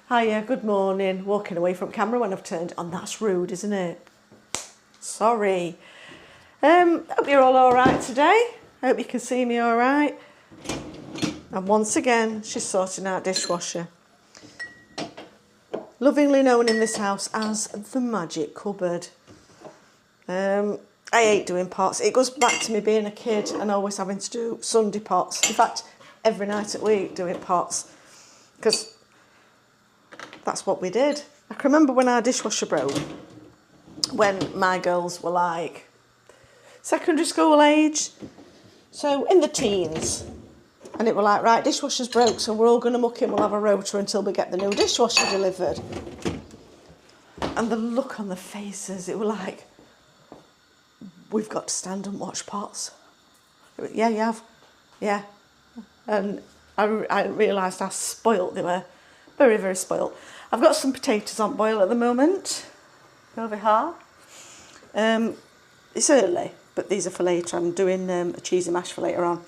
Hiya, good morning. Walking away from camera when I've turned on. That's rude, isn't it? Sorry. Hope you're all right today. Hope you can see me all right. And once again, she's sorting out dishwasher. Lovingly known in this house as the magic cupboard. I hate doing pots. It goes back to me being a kid and always having to do Sunday pots. In fact, every night at week doing pots. Because that's what we did. I can remember when our dishwasher broke, when my girls were like secondary school age, so in the teens, and it were like, right, dishwasher's broke, so we're all going to muck in, we'll have a rota until we get the new dishwasher delivered. And the look on the faces, it were like, we've got to stand and watch pots. Yeah, you have. Yeah. And I realised how spoilt they were. Very, very spoilt. I've got some potatoes on boil at the moment. Over here. It's early, but these are for later. I'm doing a cheesy mash for later on.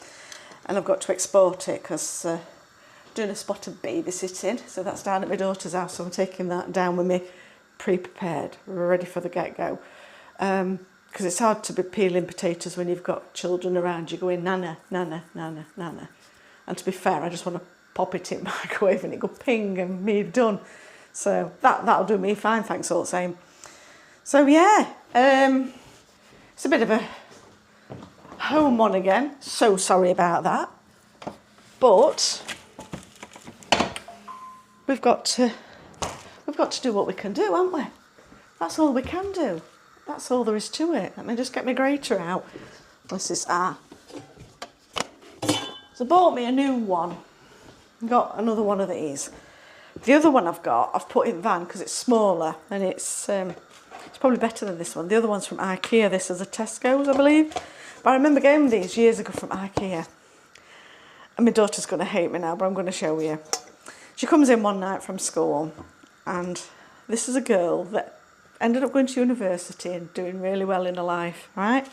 And I've got to export it because doing a spot of babysitting. So that's down at my daughter's house. So I'm taking that down with me pre-prepared, ready for the get-go. Because it's hard to be peeling potatoes when you've got children around you going, nana, nana, nana, nana. And to be fair, I just want to pop it in the microwave and it go ping and me done. So that'll do me fine, thanks all the same. So yeah, it's a bit of a home one again. So sorry about that. But we've got to do what we can do, haven't we? That's all we can do. That's all there is to it. Let me just get my grater out. This is So I bought me a new one. Got another one of these. The other one I've got, I've put in van because it's smaller and it's probably better than this one. The other one's from IKEA. This is a Tesco's, I believe. But I remember getting these years ago from IKEA. And my daughter's going to hate me now, but I'm going to show you. She comes in one night from school and this is a girl that ended up going to university and doing really well in her life, right?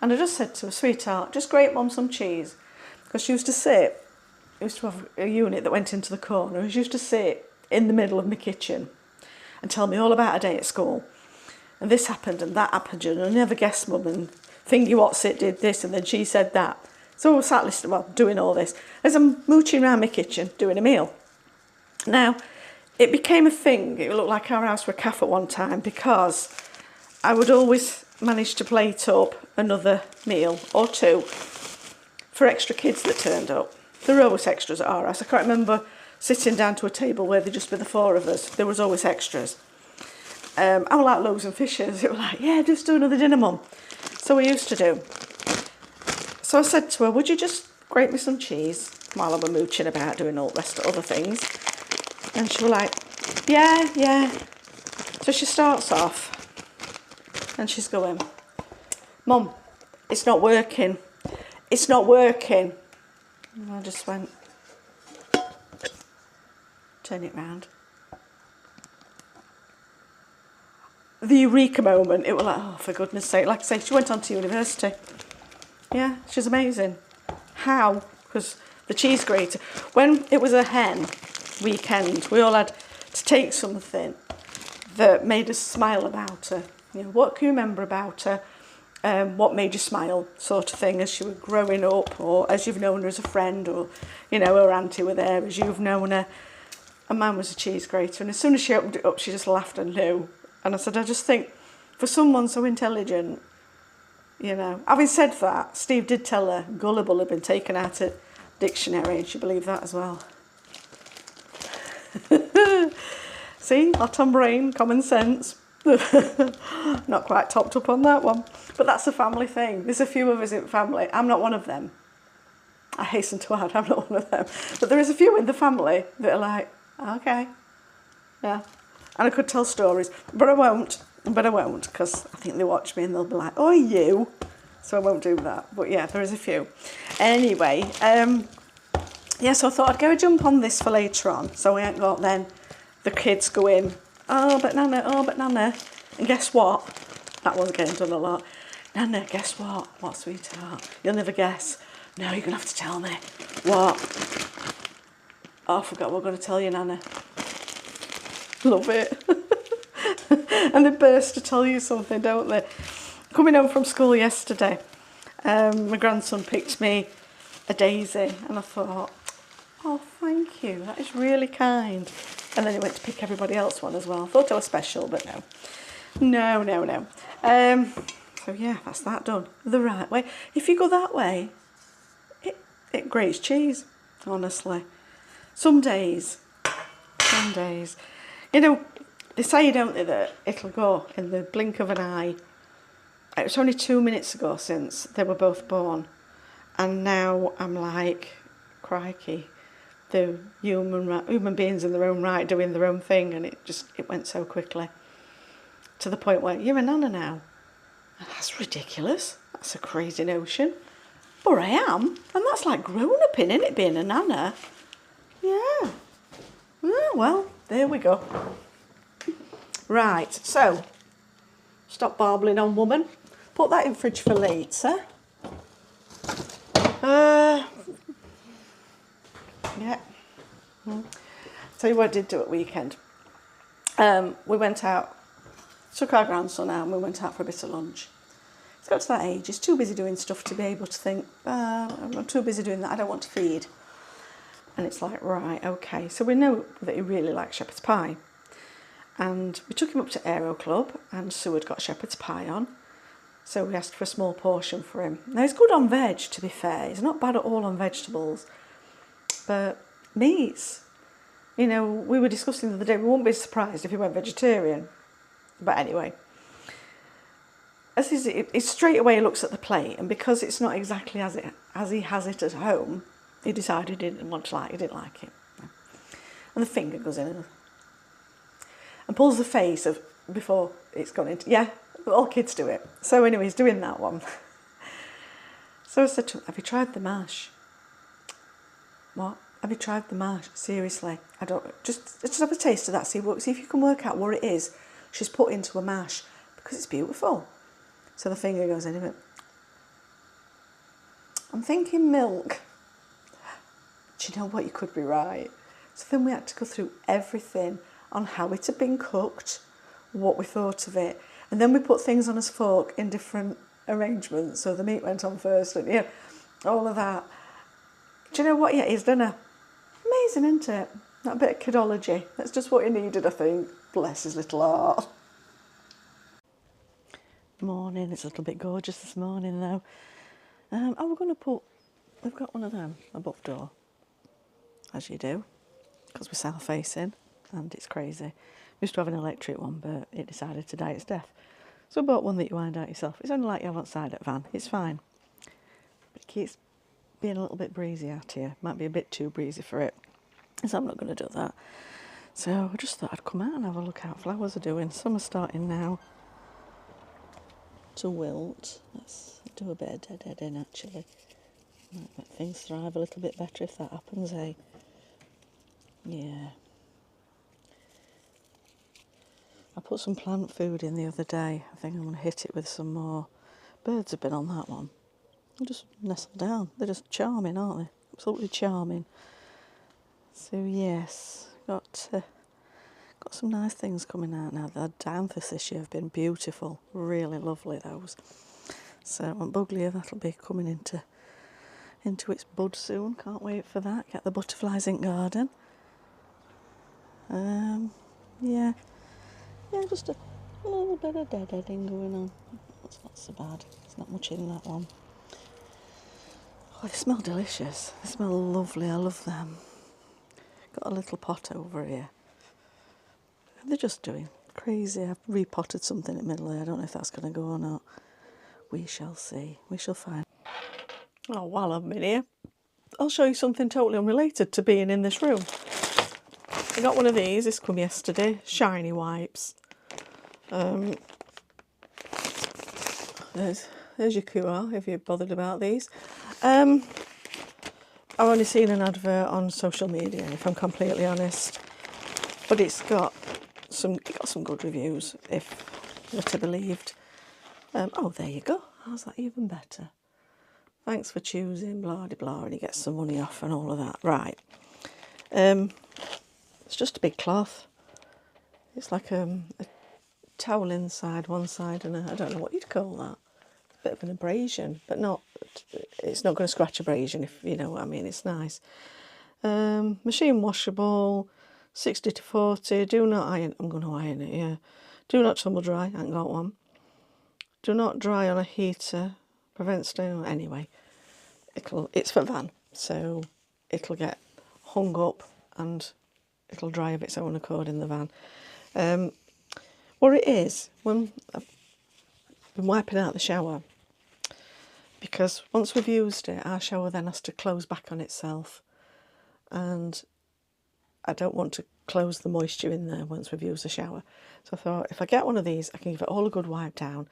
And I just said to her, sweetheart, just grate Mum some cheese. Because she used to have a unit that went into the corner. She used to sit in the middle of my kitchen and tell me all about her day at school. And this happened and that happened and I never guessed, Mum, and Thingy Whatsit did this and then she said that. So I sat listening, doing all this as I'm mooching around my kitchen doing a meal. Now, it became a thing. It looked like our house were a cafe at one time because I would always manage to plate up another meal or two for extra kids that turned up. There were always extras at our house. I can't remember sitting down to a table where there just were the four of us. There was always extras. I was like Loaves and Fishes. It was like, yeah, just do another dinner, Mum. So we used to do. So I said to her, would you just grate me some cheese while I were mooching about doing all the rest of other things? And she was like, yeah, yeah. So she starts off and she's going, Mum, it's not working. It's not working. And I just went, turn it round. The eureka moment, it was like, oh, for goodness sake. Like I say, she went on to university. Yeah, she's amazing. How? Because the cheese grater, when it was a hen weekend, we all had to take something that made us smile about her. You know, what can you remember about her? What made you smile, sort of thing, as she was growing up, or as you've known her as a friend, or, you know, her auntie were there as you've known her. And mine was a cheese grater, and as soon as she opened it up, she just laughed and knew. And I said, I just think, for someone so intelligent, you know. Having said that, Steve did tell her gullible had been taken out of dictionary, and she believed that as well. See, hot on brain, common sense. Not quite topped up on that one, but that's a family thing. There's a few of us in family. I'm not one of them. I hasten to add, I'm not one of them. But there is a few in the family that are like, okay, yeah. And I could tell stories, but I won't. Because I think they watch me and they'll be like, oh, you. So I won't do that. But yeah, there is a few. Anyway, yeah, so I thought I'd go jump on this for later on. So we ain't got then the kids going, oh, but Nana. And guess what? That one's getting done a lot. Nana, guess what? What, sweetheart? You'll never guess. No, you're going to have to tell me. What? Oh, I forgot what we're going to tell you, Nana. Love it. And they burst to tell you something, don't they? Coming home from school yesterday, my grandson picked me a daisy, and I thought, oh, thank you, that is really kind. And then he went to pick everybody else one as well. I thought I was special, but no. No. So yeah, that's that done the right way. If you go that way, it grates cheese, honestly. Some days. You know, they say, don't they, that it'll go in the blink of an eye. It was only 2 minutes ago since they were both born. And now I'm like, crikey, the human beings in their own right doing their own thing, and it went so quickly. To the point where you're a nana now. That's ridiculous. That's a crazy notion. But I am, and that's like grown up in it, being a nana. Yeah. Well, there we go. Right, so stop barbling on, woman. Put that in fridge for later. Yeah. Tell you what I did do at weekend. We went out, took our grandson out, and we went out for a bit of lunch. He's got to that age, he's too busy doing stuff to be able to think, I'm too busy doing that, I don't want to feed. And it's like, right, okay. So we know that he really likes shepherd's pie. And we took him up to Aero Club, and Sue had got shepherd's pie on. So we asked for a small portion for him. Now, he's good on veg, to be fair. He's not bad at all on vegetables. But meats, you know, we were discussing the other day, we wouldn't be surprised if he went vegetarian. But anyway, he straight away looks at the plate, and because it's not exactly as he has it at home, he decided he didn't like it. And the finger goes in and pulls the face of before it's gone into, yeah, all kids do it. So anyway, he's doing that one. So I said to him, have you tried the mash? What? Have you tried the mash? Seriously, I don't, just have a taste of that, see if you can work out what it is she's put into a mash, because it's beautiful. So the finger goes in it. I'm thinking milk. Do you know what? You could be right. So then we had to go through everything on how it had been cooked, what we thought of it, and then we put things on his fork in different arrangements. So the meat went on first, and yeah, all of that. Do you know what? Yeah, he's done a amazing, isn't it? That bit of kidology. That's just what he needed, I think. Bless his little heart. Morning. It's a little bit gorgeous this morning, though. We're going to put. We've got one of them above door, as you do, because we're south facing, and it's crazy. We used to have an electric one, but it decided to die its death. So I bought one that you wind out yourself. It's only like you have outside at van. It's fine. But it keeps being a little bit breezy out here. Might be a bit too breezy for it. So I'm not going to do that. So I just thought I'd come out and have a look how flowers are doing. Some are starting now to wilt. Let's do a bit of deadheading actually. Might let things thrive a little bit better if that happens, eh? Yeah. I put some plant food in the other day. I think I'm going to hit it with some more. Birds have been on that one. They just nestle down. They're just charming, aren't they? Absolutely charming. So yes, got some nice things coming out now. The dianthus this year have been beautiful. Really lovely, those. So and buglia, that'll be coming into its bud soon. Can't wait for that. Get the butterflies in garden. Yeah, just a little bit of deadheading going on. That's not so bad. There's not much in that one. Oh, they smell delicious. They smell lovely. I love them. Got a little pot over here. They're just doing crazy. I've repotted something in the middle there. I don't know if that's going to go or not. We shall see. We shall find. Oh, while I'm in here, I'll show you something totally unrelated to being in this room. I got one of these. This come yesterday. Shiny wipes. There's your QR if you're bothered about these. I've only seen an advert on social media, if I'm completely honest, but it got some good reviews, if what I believed. Oh, there you go. How's that even better? Thanks for choosing, blah de blah, and you get some money off and all of that. Right. It's just a big cloth. It's like a towel inside one side and I don't know what you'd call that. A bit of an abrasion, but not. It's not going to scratch abrasion, if you know what I mean. It's nice. Machine washable, 60 to 40. Do not iron. I'm going to iron it. Yeah. Do not tumble dry. I ain't got one. Do not dry on a heater. Prevent stain. Anyway, it's for van, so it'll get hung up and it'll dry of its own accord in the van. What it is, when I've been wiping out the shower, because once we've used it, our shower then has to close back on itself, and I don't want to close the moisture in there once we've used the shower. So I thought, if I get one of these, I can give it all a good wipe down,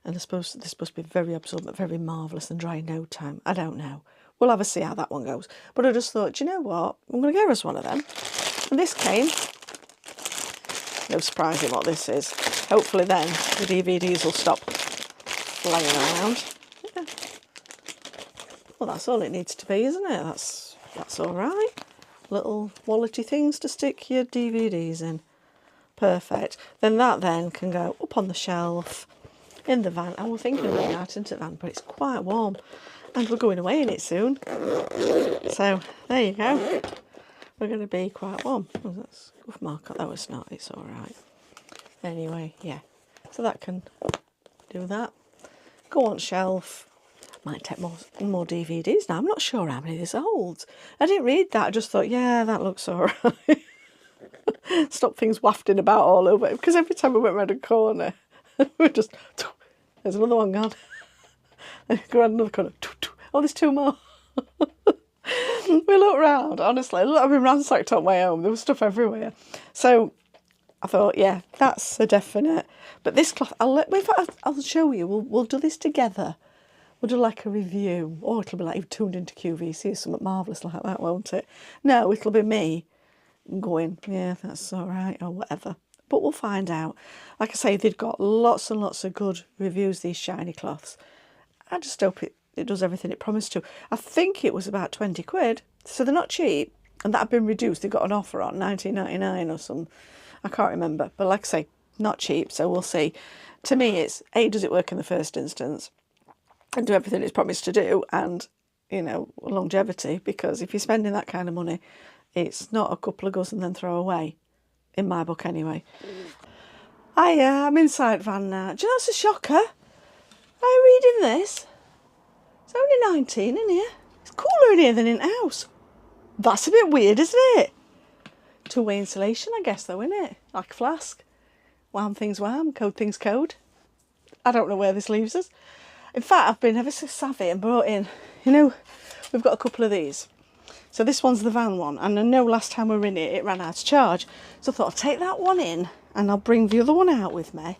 and they're supposed to be very absorbent, very marvellous and dry in no time. I don't know. We'll have a see how that one goes. But I just thought, do you know what? I'm going to get us one of them. And this came. No surprising what this is. Hopefully then the DVDs will stop flying around. Yeah. Well, that's all it needs to be, isn't it? That's all right. Little wallety things to stick your DVDs in. Perfect. Then that then can go up on the shelf in the van. I was thinking of bringing that into the van, but it's quite warm. And we're going away in it soon. So, there you go. We're going to be quite warm. Oh, that's a good mark. That was not. It's all right. Anyway, yeah. So that can do that. Go on shelf. Might take more DVDs now. I'm not sure how many this holds. I didn't read that. I just thought, yeah, that looks all right. Stop things wafting about all over. Because every time we went round a corner, we just... There's another one gone. Go around another corner. Oh, there's two more. We looked round, honestly. I've been ransacked on my own. There was stuff everywhere. So I thought, yeah, that's a definite. But this cloth, I'll show you. We'll do this together. We'll do like a review. Or it'll be like you've tuned into QVC or something marvellous like that, won't it? No, it'll be me going, yeah, that's all right, or whatever. But we'll find out. Like I say, they've got lots and lots of good reviews, these shiny cloths. I just hope it does everything it promised to. I think it was about 20 quid. So they're not cheap. And that had been reduced. They've got an offer on, 19.99 or something. I can't remember. But like I say, not cheap. So we'll see. To me, it's, A, does it work in the first instance? And do everything it's promised to do. And, you know, longevity. Because if you're spending that kind of money, it's not a couple of goes and then throw away. In my book, anyway. I'm inside van now. Do you know what's a shocker? Are you reading this? It's only 19 in here. It's cooler in here than in the house. That's a bit weird, isn't it? Two-way insulation, I guess, though, isn't it? Like a flask. Warm things warm, cold things cold. I don't know where this leaves us. In fact, I've been ever so savvy and brought in, you know, we've got a couple of these. So this one's the van one, and I know last time we were in it, it ran out of charge. So I thought I'll take that one in, and I'll bring the other one out with me. I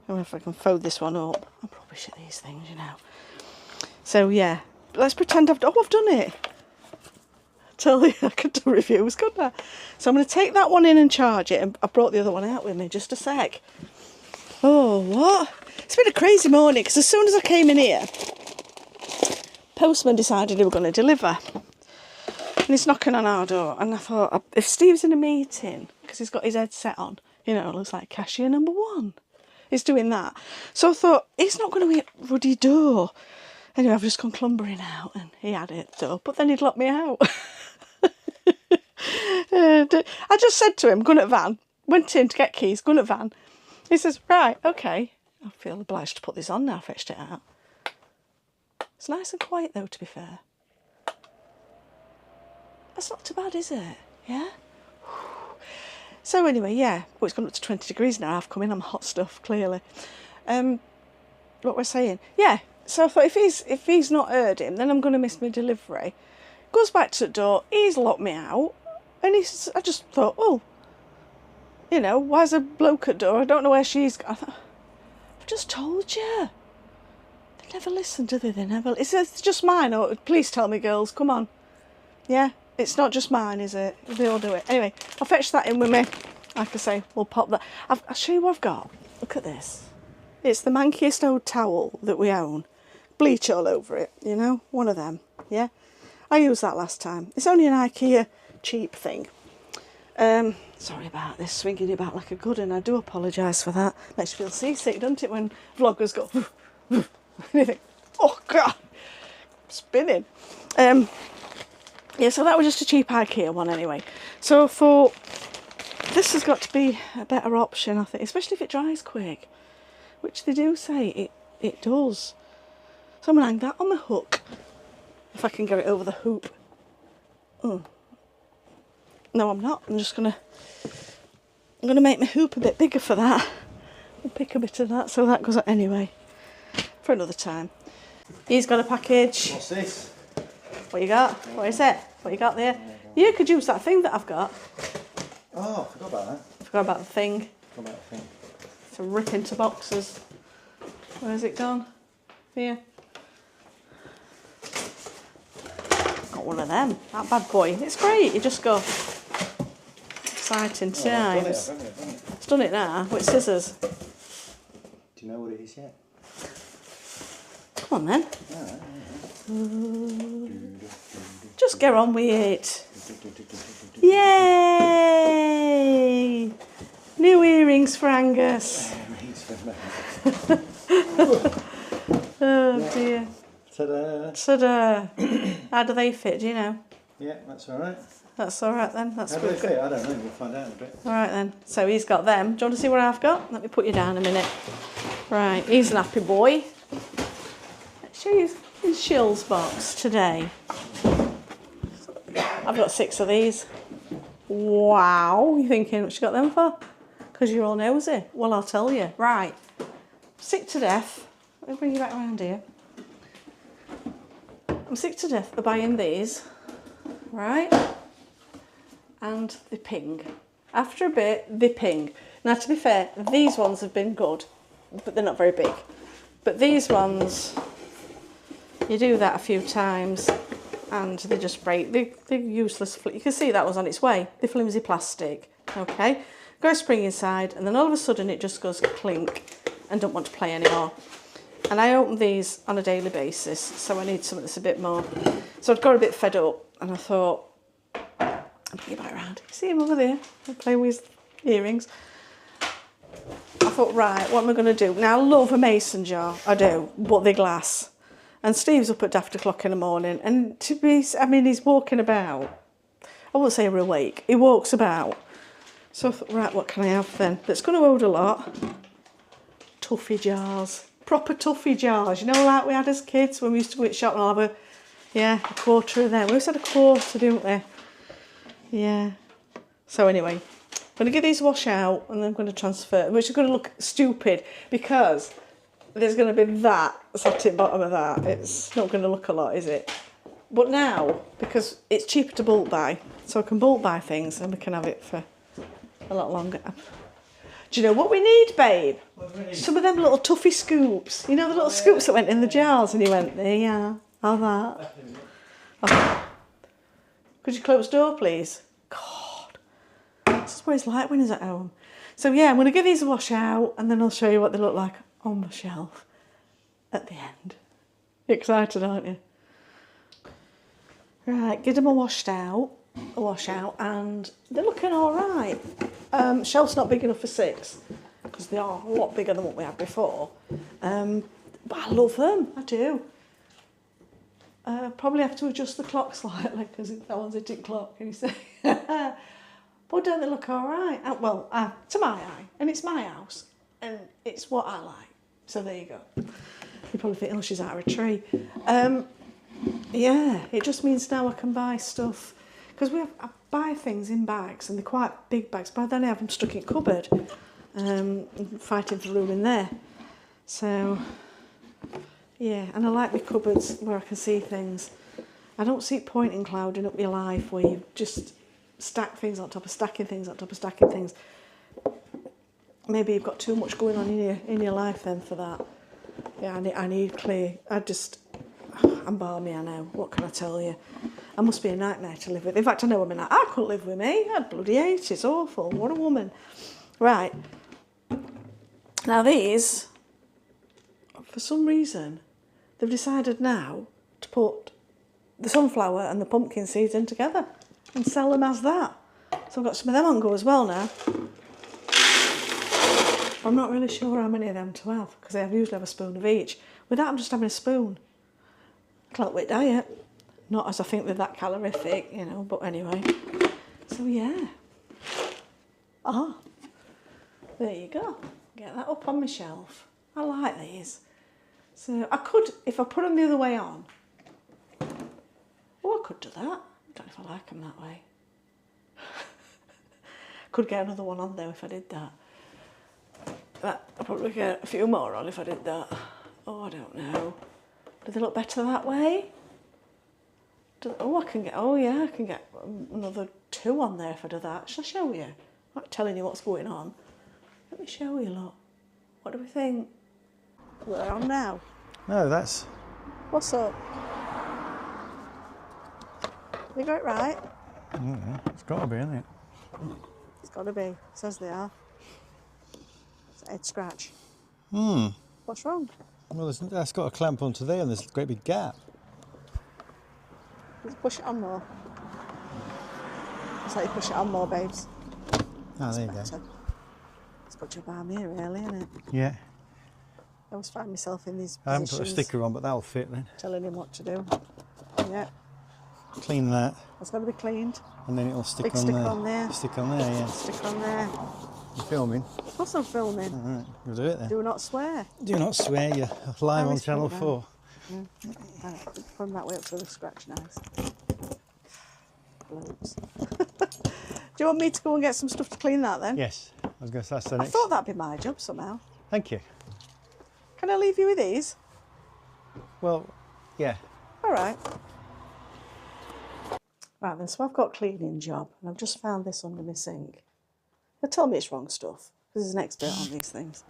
don't know if I can fold this one up. I'm rubbish at these things, you know. So yeah, let's pretend I've done it. Tell you, I could do reviews, couldn't I? So I'm going to take that one in and charge it, and I brought the other one out with me, just a sec. Oh, what? It's been a crazy morning, because as soon as I came in here, postman decided he was going to deliver. And he's knocking on our door, and I thought, if Steve's in a meeting, because he's got his headset on, you know, it looks like cashier number one. He's doing that. So I thought, he's not going to hit ruddy door. Anyway, I've just gone clumbering out, and he had it, so, but then he'd locked me out. I just said to him, gun at van, went in to get keys, gun at van. He says, right, okay. I feel obliged to put this on now, fetched it out. It's nice and quiet though, to be fair. That's not too bad, is it? Yeah? So anyway, yeah. Oh, it's gone up to 20 degrees now. I've come in, I'm hot stuff, clearly. What we're saying? Yeah. So I thought, if he's not heard him, then I'm going to miss my delivery. Goes back to the door, he's locked me out. And I just thought, oh, you know, why's a bloke at the door? I don't know where she's gone. I thought, I've just told you. They never listen, do they? They never. It's just mine. Or please tell me, girls, come on. Yeah? It's not just mine, is it? They all do it. Anyway, I'll fetch that in with me. Like I say, we'll pop that. I'll show you what I've got. Look at this. It's the mankiest old towel that we own. Bleach all over it, you know? One of them, yeah? I used that last time. It's only an IKEA cheap thing. Sorry about this, swinging it back like a good one. I do apologise for that. Makes you feel seasick, doesn't it, when vloggers go, and you think, oh God, spinning. Yeah, so that was just a cheap IKEA one anyway. So I thought, this has got to be a better option, I think, especially if it dries quick, which they do say it does. So I'm going to hang that on the hook, if I can get it over the hoop. Oh. No, I'm not. I'm going to make my hoop a bit bigger for that. I'll pick a bit of that, so that goes up anyway, for another time. He's got a package. What's this? What you got? What is it? What you got there? You could use that thing that I've got. Oh, I forgot about that. Forgot about the thing. Forgot about the thing. To rip into boxes. Where's it gone? Here. Got one of them. That bad boy. It's great. You just go. Exciting times. I've done it. It's done it now with scissors. Do you know what it is yet? Come on then. Yeah. Just get on with it. Yay! New earrings for Angus. Oh dear. Ta-da! Ta-da. How do they fit, do you know? Yeah, that's all right. That's all right then. That's How do good. they fit? I don't know. We'll find out in a bit. All right then. So he's got them. Do you want to see what I've got? Let me put you down a minute. Right, he's an happy boy. Let's show you his Sherls box today. I've got 6 of these. Wow. You thinking what you got them for? Because you're all nosy. Well, I'll tell you. Right. Sick to death. Let me bring you back around here. I'm sick to death of buying these. Right. And they ping. After a bit, they ping. Now, to be fair, these ones have been good, but they're not very big. But these ones, you do that a few times and they just break. They're useless. You can see that was on its way. They're flimsy plastic. Okay. Got a spring inside and then all of a sudden it just goes clink and don't want to play anymore. And I open these on a daily basis, so I need something that's a bit more. So I'd got a bit fed up and I thought, I'll bring you back around. See him over there, playing with his earrings. I thought, right, what am I going to do? Now, I love a mason jar, I do, but they're glass. And Steve's up at daft o'clock in the morning, and he's walking about. I won't say he's awake, he walks about. So I thought, right, what can I have then? That's going to hold a lot. Tuffy jars. Proper Tuffy jars, you know, like we had as kids when we used to go to shop and I'll have a quarter of them. We always had a quarter, didn't we? Yeah. So anyway, I'm going to give these a wash out and then I'm going to transfer, which is going to look stupid because there's going to be that sat at the bottom of that. It's not going to look a lot, is it? But now, because it's cheaper to bulk buy, so I can bulk buy things and we can have it for a lot longer. Do you know what we need, babe? What do we need? Some of them little Tuffy scoops. You know the little scoops that went in the jars and you went, there you are, have that. Oh. Could you close the door, please? God. This is what it's like when he's at home. So yeah, I'm going to give these a wash out and then I'll show you what they look like on my shelf at the end. You're excited, aren't you? Right, give them a wash out, and they're looking all right. Shelf's not big enough for 6 because they are a lot bigger than what we had before. But I love them, I do. Probably have to adjust the clock slightly because that one's a tick clock, can you see? But don't they look all right? Well, to my eye, and it's my house, and it's what I like. So there you go. You probably think, oh, she's out of a tree. Yeah, it just means now I can buy stuff. Because I buy things in bags, and they're quite big bags. By then I have them stuck in a cupboard, fighting for room in there. So, yeah, and I like my cupboards where I can see things. I don't see point in clouding up your life where you just stack things on top of stacking things on top of stacking things. Maybe you've got too much going on in your life then for that. Yeah, I need clear. I'm balmy, I know. What can I tell you? I must be a nightmare to live with. In fact, I know women I couldn't live with me. I'd bloody hate it. It's awful. What a woman. Right. Now these, for some reason, they've decided now to put the sunflower and the pumpkin seeds in together and sell them as that. So I've got some of them on go as well now. I'm not really sure how many of them to have because I usually have a spoon of each. With that, I'm just having a spoon. Clockwork diet. Not as I think they're that calorific, you know, but anyway. So yeah. Ah, there you go. Get that up on my shelf. I like these. So I could, if I put them the other way on. Oh, I could do that. I don't know if I like them that way. Could get another one on there if I did that. But I'll probably get a few more on if I did that. Oh, I don't know. Do they look better that way? Oh, I can get, oh yeah, I can get another 2 on there if I do that. Shall I show you? I'm not telling you what's going on. Let me show you, look. What do we think? We're on now. No, that's... What's up? You got it right? It's got to be, isn't it? It's got to be. It says they are. It's a head scratch. What's wrong? Well, that's got a clamp onto there and there's a great big gap. Let's push it on more. That's how you push it on more, babes. Oh, there you go. It's a good job I'm here, really, isn't it? Yeah. I always find myself in these positions. I haven't put a sticker on, but that'll fit then. Telling him what to do. Yeah. Clean that. That's got to be cleaned. And then it'll stick Big on stick there. on there. Stick on there, yeah. Stick on there. You filming? Of course I'm filming. All right, we'll do it then. Do not swear. Do not swear, you're live on Channel 4. Right, put them that way up so they scratch nice. Loads. Do you want me to go and get some stuff to clean that then? Yes, I was going to say that's the I next. thought that'd be my job somehow. Thank you. Can I leave you with these? Well, yeah. All right. Right then, so I've got a cleaning job and I've just found this under my sink. They'll tell me it's wrong stuff because he's an expert on these things.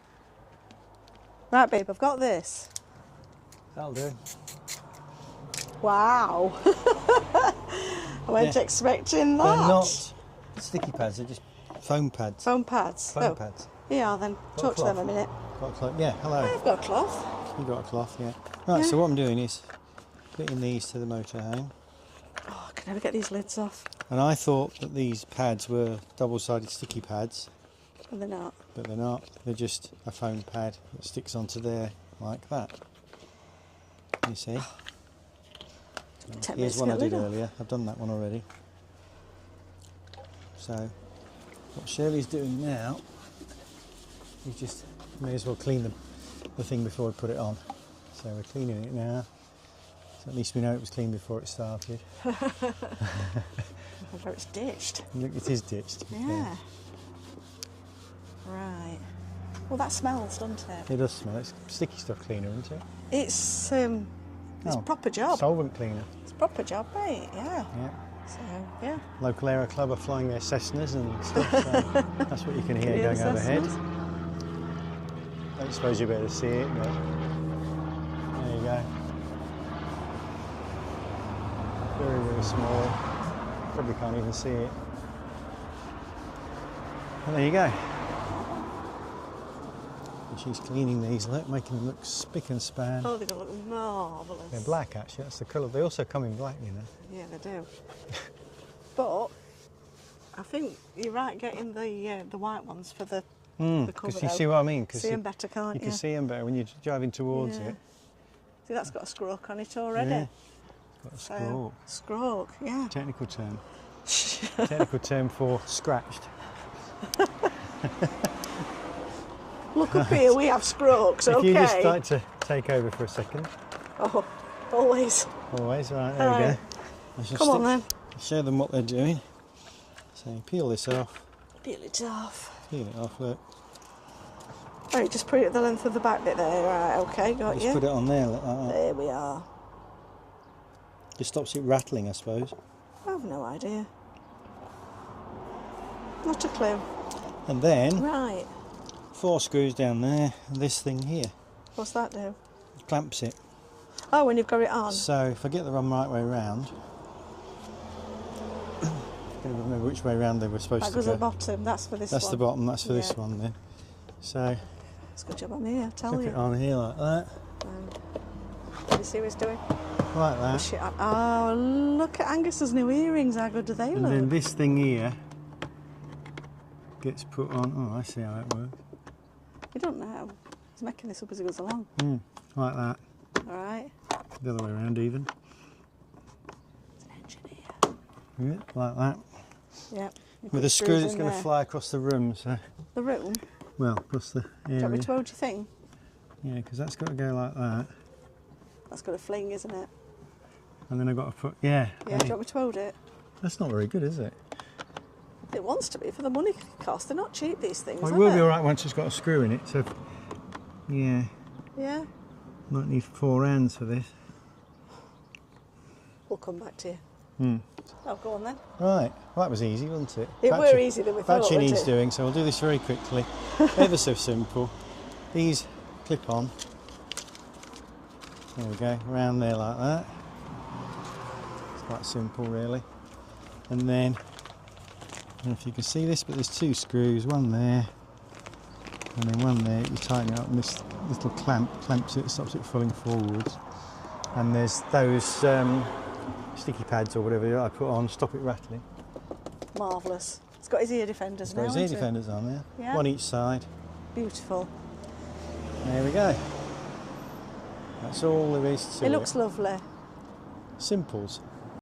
Right, babe, I've got this. That'll do. Wow. I weren't expecting that. They're not sticky pads, they're just foam pads. Foam pads. Foam pads. Yeah, then talk to them a minute. Got a cloth? Yeah, hello. I've got a cloth. You got a cloth, yeah. Right, so what I'm doing is putting these to the motorhome. Oh, I can never get these lids off. And I thought that these pads were double-sided sticky pads. And they're not. But they're not. They're just a foam pad that sticks onto there like that. You see? Here's one I did earlier. I've done that one already. So what Shirley's doing now is just may as well clean the thing before we put it on. So we're cleaning it now. So at least we know it was clean before it started. Although it's ditched. Look, it is ditched. Yeah. Right. Well, that smells, doesn't it? It does smell. It's sticky stuff cleaner, isn't it? It's proper job. Solvent cleaner. It's proper job, mate. Yeah. Yeah. So yeah. Local Aero Club are flying their Cessnas and stuff. So that's what you can hear going overhead. Don't suppose you'll be able to see it, but there you go. Very, very small. Probably can't even see it. And there you go. And she's cleaning these, look, making them look spick and span. Oh, they're going to look marvellous. They're black, actually. That's the colour. They also come in black, you know. Yeah, they do. But I think you're right getting the white ones for the cover. Because you see what I mean? See them better, can't you? You can see them better when you're driving towards it. See, that's got a scroke on it already. Yeah. It's got a scroke. Scroke, yeah. Technical term. Technical term for scratched. Look up here, we have scrokes, If okay? you just like to take over for a second. Oh, always. Always, right, there we go. I shall Come on then. show them what they're doing. So you peel this off. Peel it off. Peel it off, look. Right, just put it at the length of the back bit there. Right, okay, got Just you. put it on there, like that. There we are. Just stops it rattling, I suppose. I have no idea. Not a clue. And then, Right. 4 screws down there, and this thing here. What's that do? Clamps it. Oh, when you've got it on. So if I get the right way round, I can't remember which way round they were supposed That to goes go. at the bottom, that's for this one. That's the bottom, that's for this Yeah. one then. So, It's a good job I'm here, I tell put you. it on here like that, Can you see what it's doing? like that. Shit. Oh, look at Angus's new earrings. How good do they And look? then this thing here gets put on. Oh, I see how it works. You don't know. He's making this up as he goes along. Like that. All right. The other way around even. He's an engineer. Yeah, like that. Yeah. With a screw that's going to fly across the room. So. The room? Well, across the area. Do you want me to hold your thing? Yeah, because that's got to go like that. That's got a fling, isn't it? And then I've got to put, yeah. Yeah, do you want me to hold it? That's not very good, is it? It wants to be for the money it costs. They're not cheap, these things, Well, it are will they? be alright once it's got a screw in it, so yeah. Yeah? Might need 4 hands for this. We'll come back to you. Oh, go on then. Right, well, that was easy, wasn't it? It were easier than we thought, Battery wasn't needs it? doing, so we'll do this very quickly. Ever so simple. These clip on. There we go, around there like that. It's quite simple really. And then, I don't know if you can see this, but there's 2 screws, one there, and then one there. You tighten it up, and this little clamp clamps it, stops it falling forwards. And there's those sticky pads or whatever I put on, stop it rattling. Marvellous. It's got his ear defenders It's now, got his ear hasn't it? defenders on there, Yeah. one each side. Beautiful. There we go. That's all there is to it. It looks lovely. Simples.